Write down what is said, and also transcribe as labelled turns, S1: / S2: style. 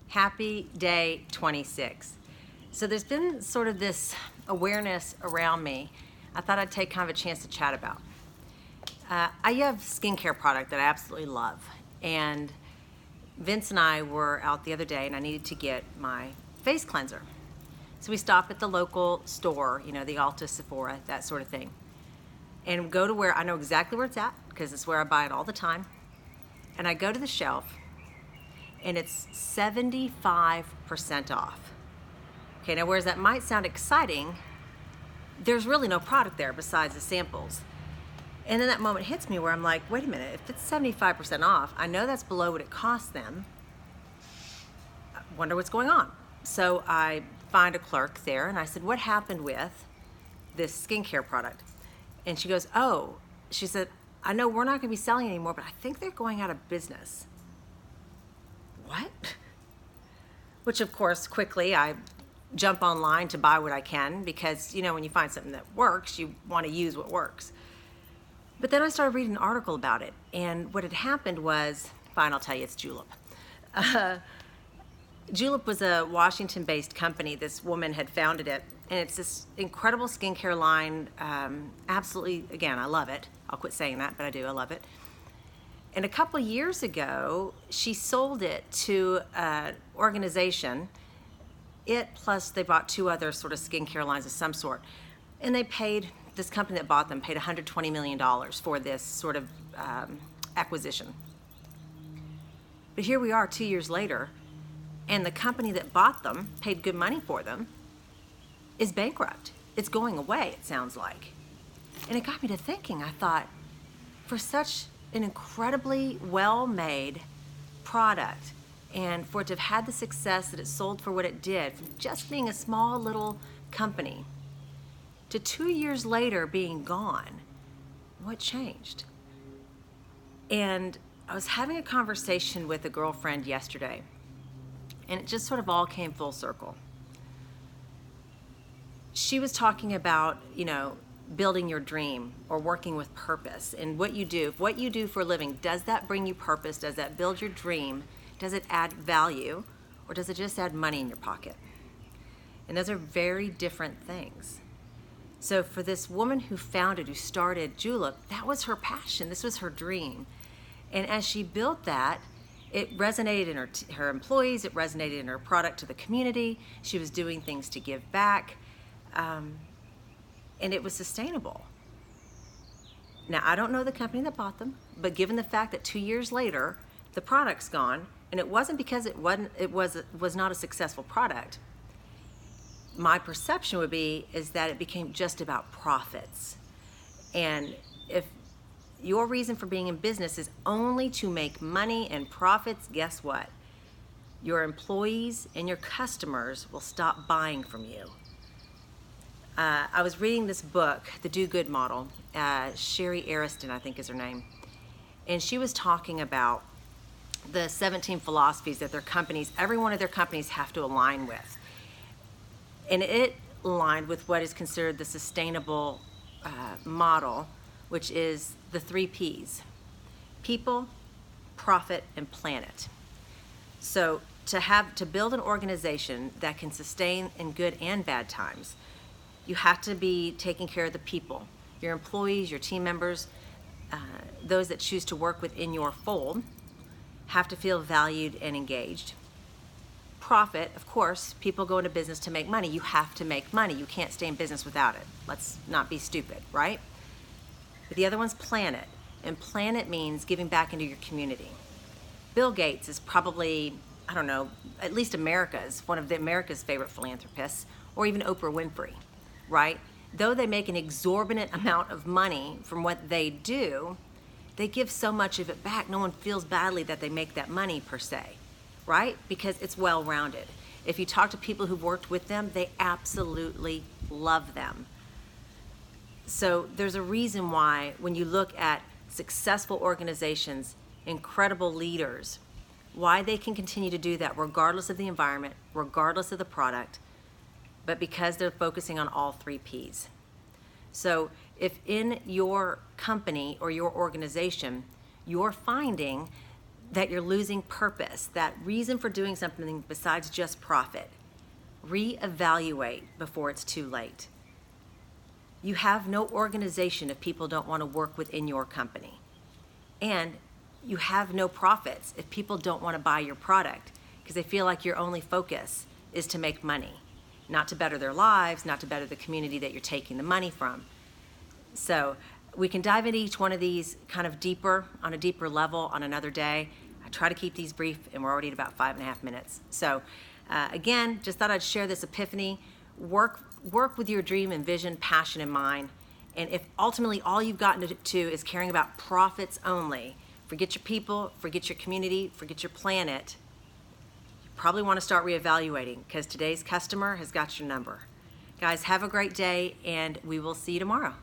S1: Happy day 26. So there's been sort of this awareness around me I thought I'd take kind of a chance to chat about. I have skincare product that I absolutely love, and Vince and I were out the other day and I needed to get my face cleanser. So we stop at the local store, you know, the Ulta, Sephora, that sort of thing, and go to where I know exactly where it's at because it's where I buy it all the time. And I go to the shelf and it's 75% off. Okay, now whereas that might sound exciting, there's really no product there besides the samples. And then that moment hits me where I'm like, wait a minute, if it's 75% off, I know that's below what it costs them. I wonder what's going on. So I find a clerk there and I said, what happened with this skincare product? And she goes, she said, I know we're not gonna be selling it anymore, but I think they're going out of business. What? Which of course, quickly I jump online to buy what I can because, you know, when you find something that works, you want to use what works. But then I started reading an article about it, and what had happened was, fine, I'll tell you, it's Julep. Julep was a Washington-based company. This woman had founded it, and it's this incredible skincare line. Absolutely, again, I love it. I'll quit saying that, but I do, I love it. And a couple years ago, she sold it to an organization. It plus they bought two other sort of skincare lines of some sort. And they paid, this company that bought them paid $120 million for this sort of acquisition. But here we are 2 years later, and the company that bought them, paid good money for them, is bankrupt. It's going away, it sounds like. And it got me to thinking, I thought, for such an incredibly well-made product, and for it to have had the success that it sold for what it did, from just being a small little company, to 2 years later being gone, what changed? And I was having a conversation with a girlfriend yesterday, and it just sort of all came full circle. She was talking about, you know, building your dream or working with purpose and what you do. If what you do for a living, does that bring you purpose? Does that build your dream? Does it add value? Or does it just add money in your pocket? And those are very different things. So for this woman who started Julep, that was her passion. This was her dream. And as she built that, it resonated in her employees, it resonated in her product to the community. She was doing things to give back. And it was sustainable. Now, I don't know the company that bought them, but given the fact that 2 years later, the product's gone, and it wasn't because it was not a successful product, my perception would be is that it became just about profits. And if your reason for being in business is only to make money and profits, guess what? Your employees and your customers will stop buying from you. I was reading this book, The Do Good Model. Sherry Ariston, I think is her name. And she was talking about the 17 philosophies that their companies, every one of their companies have to align with. And it aligned with what is considered the sustainable model, which is the 3 Ps: people, profit, and planet. So to build an organization that can sustain in good and bad times, you have to be taking care of the people, your employees, your team members, those that choose to work within your fold have to feel valued and engaged. Profit, of course, people go into business to make money. You have to make money. You can't stay in business without it. Let's not be stupid, right? But the other one's planet, and planet means giving back into your community. Bill Gates is probably, I don't know, at least one of America's favorite philanthropists, or even Oprah Winfrey. Right? Though they make an exorbitant amount of money from what they do, they give so much of it back. No one feels badly that they make that money per se, right? Because it's well-rounded. If you talk to people who've worked with them, they absolutely love them. So there's a reason why when you look at successful organizations, incredible leaders, why they can continue to do that regardless of the environment, regardless of the product, but because they're focusing on all 3 Ps. So if in your company or your organization, you're finding that you're losing purpose, that reason for doing something besides just profit, reevaluate before it's too late. You have no organization if people don't want to work within your company. And you have no profits if people don't want to buy your product because they feel like your only focus is to make money, not to better their lives, not to better the community that you're taking the money from. So we can dive into each one of these kind of deeper, on a deeper level on another day. I try to keep these brief, and we're already at about 5.5 minutes. So again, just thought I'd share this epiphany. Work with your dream and vision, passion in mind. And if ultimately all you've gotten to is caring about profits only, forget your people, forget your community, forget your planet, you probably want to start reevaluating because today's customer has got your number. Guys, have a great day, and we will see you tomorrow.